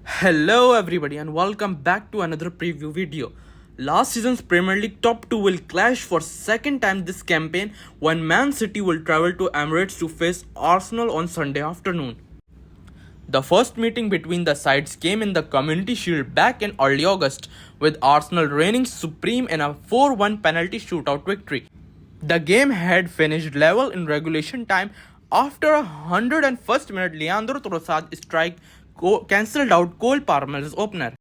Hello everybody and welcome back to another preview video. Last season's Premier League top 2 will clash for second time this campaign when Man City will travel to Emirates to face Arsenal on Sunday afternoon. The first meeting between the sides came in the Community Shield back in early August, with Arsenal reigning supreme in a 4-1 penalty shootout victory. The game had finished level in regulation time after a 101st minute Leandro Trossard strike cancelled out Cole Palmer's opener.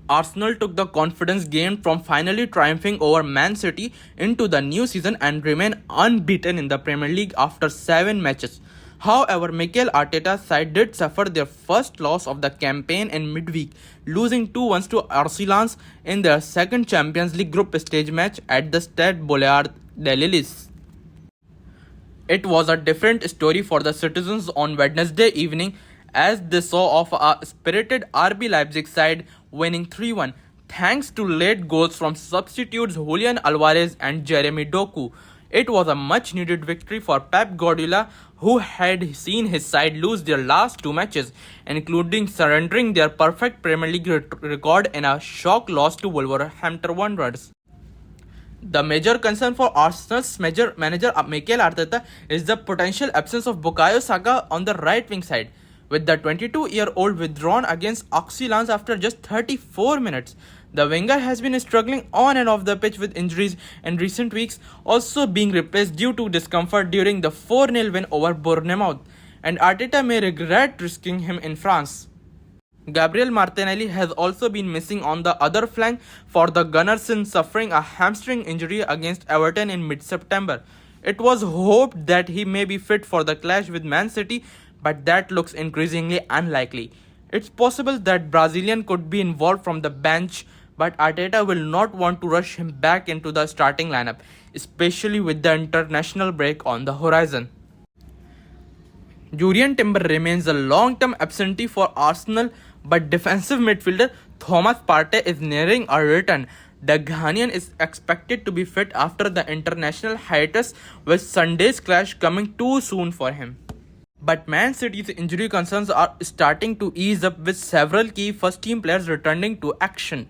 Arsenal took the confidence gained from finally triumphing over Man City into the new season and remain unbeaten in the Premier League after 7 matches. However, Mikel Arteta's side did suffer their first loss of the campaign in midweek, losing 2-1 to Arsenal in their second Champions League group stage match at the Stade Boulevard de Lille. It was a different story for the citizens on Wednesday evening as they saw off a spirited RB Leipzig side winning 3-1 thanks to late goals from substitutes Julian Alvarez and Jeremy Doku. It was a much needed victory for Pep Guardiola, who had seen his side lose their last 2 matches, including surrendering their perfect Premier League record in a shock loss to Wolverhampton Wanderers. The major concern for Arsenal's manager Mikel Arteta is the potential absence of Bukayo Saka on the right wing side, with the 22-year-old withdrawn against Arsenal after just 34 minutes. The winger has been struggling on and off the pitch with injuries in recent weeks, also being replaced due to discomfort during the 4-0 win over Bournemouth, and Arteta may regret risking him in France. Gabriel Martinelli has also been missing on the other flank for the Gunners since suffering a hamstring injury against Everton in mid-September. It was hoped that he may be fit for the clash with Man City, but that looks increasingly unlikely. It's possible that Brazilian could be involved from the bench, but Arteta will not want to rush him back into the starting lineup, especially with the international break on the horizon. Julian Timber remains a long-term absentee for Arsenal, but defensive midfielder Thomas Partey is nearing a return. The Ghanaian is expected to be fit after the international hiatus, with Sunday's clash coming too soon for him. But Man City's injury concerns are starting to ease up, with several key first-team players returning to action.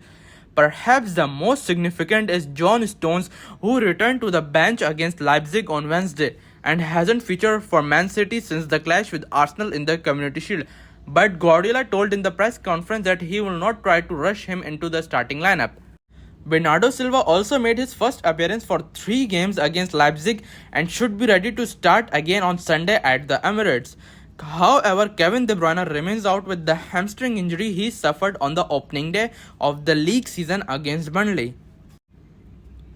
Perhaps the most significant is John Stones, who returned to the bench against Leipzig on Wednesday and hasn't featured for Man City since the clash with Arsenal in the Community Shield. But Guardiola told in the press conference that he will not try to rush him into the starting lineup. Bernardo Silva also made his first appearance for 3 games against Leipzig and should be ready to start again on Sunday at the Emirates. However, Kevin De Bruyne remains out with the hamstring injury he suffered on the opening day of the league season against Burnley.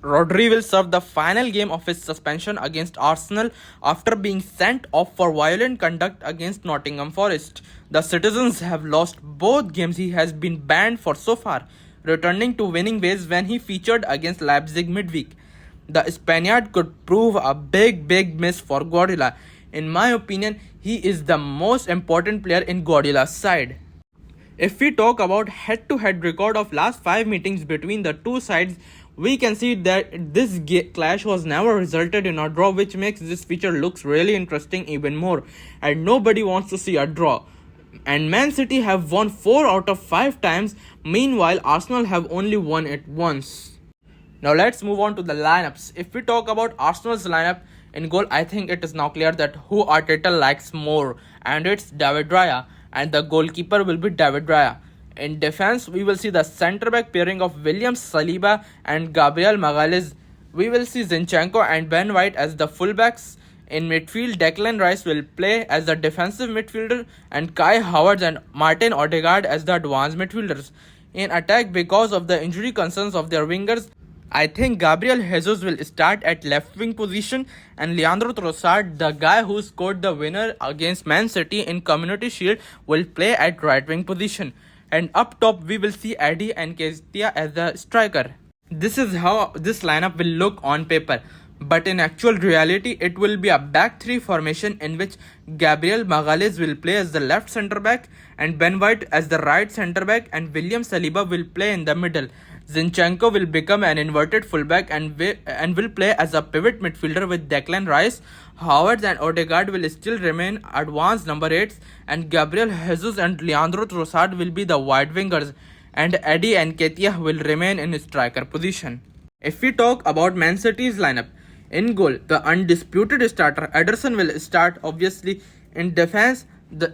Rodri will serve the final game of his suspension against Arsenal after being sent off for violent conduct against Nottingham Forest. The citizens have lost both games he has been banned for so far, returning to winning ways when he featured against Leipzig midweek. The Spaniard could prove a big miss for Guardiola. In my opinion, he is the most important player in Guardiola's side. If we talk about head-to-head record of last 5 meetings between the two sides, we can see that this clash was never resulted in a draw, which makes this feature looks really interesting even more, and nobody wants to see a draw. And Man City have won 4 out of 5 times, meanwhile Arsenal have only won it once. Now let's move on to the lineups. If we talk about Arsenal's lineup, in goal I think it is now clear that who Arteta likes more, and it's David Raya, and the goalkeeper will be David Raya. In defense, we will see the centre-back pairing of William Saliba and Gabriel Magalhaes. We will see Zinchenko and Ben White as the fullbacks. In midfield, Declan Rice will play as the defensive midfielder and Kai Havertz and Martin Odegard as the advanced midfielders. In attack, because of the injury concerns of their wingers, I think Gabriel Jesus will start at left wing position, and Leandro Trossard, the guy who scored the winner against Man City in Community Shield, will play at right wing position. And up top, we will see Nketiah as the striker. This is how this lineup will look on paper. But in actual reality, it will be a back three formation in which Gabriel Magalhaes will play as the left centre back and Ben White as the right centre back, and William Saliba will play in the middle. Zinchenko will become an inverted fullback and will play as a pivot midfielder with Declan Rice. Havertz and Odegard will still remain advanced number 8s, and Gabriel Jesus and Leandro Trossard will be the wide wingers, and Eddie and Nketiah will remain in striker position. If we talk about Man City's lineup, in goal, the undisputed starter Ederson will start, obviously. In defense,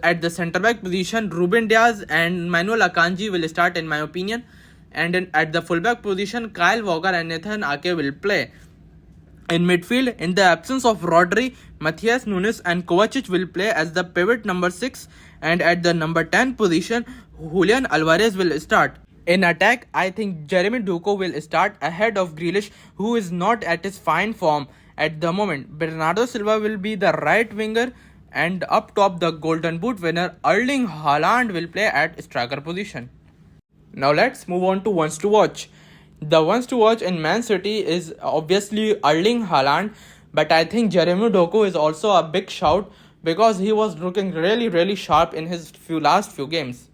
at the centre back position, Ruben Dias and Manuel Akanji will start, in my opinion. And at the fullback position, Kyle Walker and Nathan Ake will play. In midfield, in the absence of Rodri, Matthias Nunes and Kovacic will play as the pivot number 6, and at the number 10 position, Julian Alvarez will start. In attack, I think Jeremy Doku will start ahead of Grealish, who is not at his fine form at the moment. Bernardo Silva will be the right winger, and up top, the Golden Boot winner Erling Haaland will play at striker position. Now let's move on to ones to watch. The ones to watch in Man City is obviously Erling Haaland, but I think Jeremy Doku is also a big shout because he was looking really sharp in his last few games.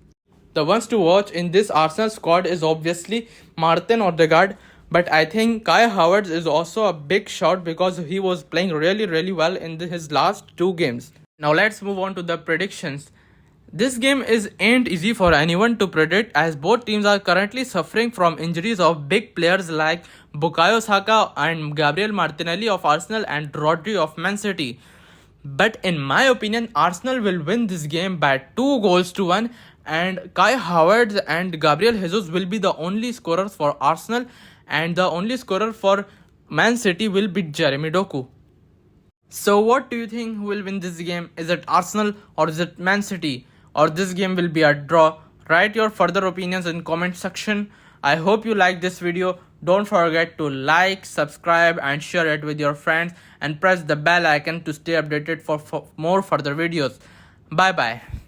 The ones to watch in this Arsenal squad is obviously Martin Odegard, but I think Kai Havertz is also a big shout because he was playing really well in his last 2 games. Now let's move on to the predictions. This game ain't easy for anyone to predict, as both teams are currently suffering from injuries of big players like Bukayo Saka and Gabriel Martinelli of Arsenal and Rodri of Man City. But in my opinion, Arsenal will win this game by 2-1, and Kai Havertz and Gabriel Jesus will be the only scorers for Arsenal, and the only scorer for Man City will be Jeremy Doku. So what do you think will win this game? Is it Arsenal or is it Man City? Or this game will be a draw? Write your further opinions in comment section. I hope you like this video. Don't forget to like, subscribe and share it with your friends, and press the bell icon to stay updated for more further videos. Bye bye.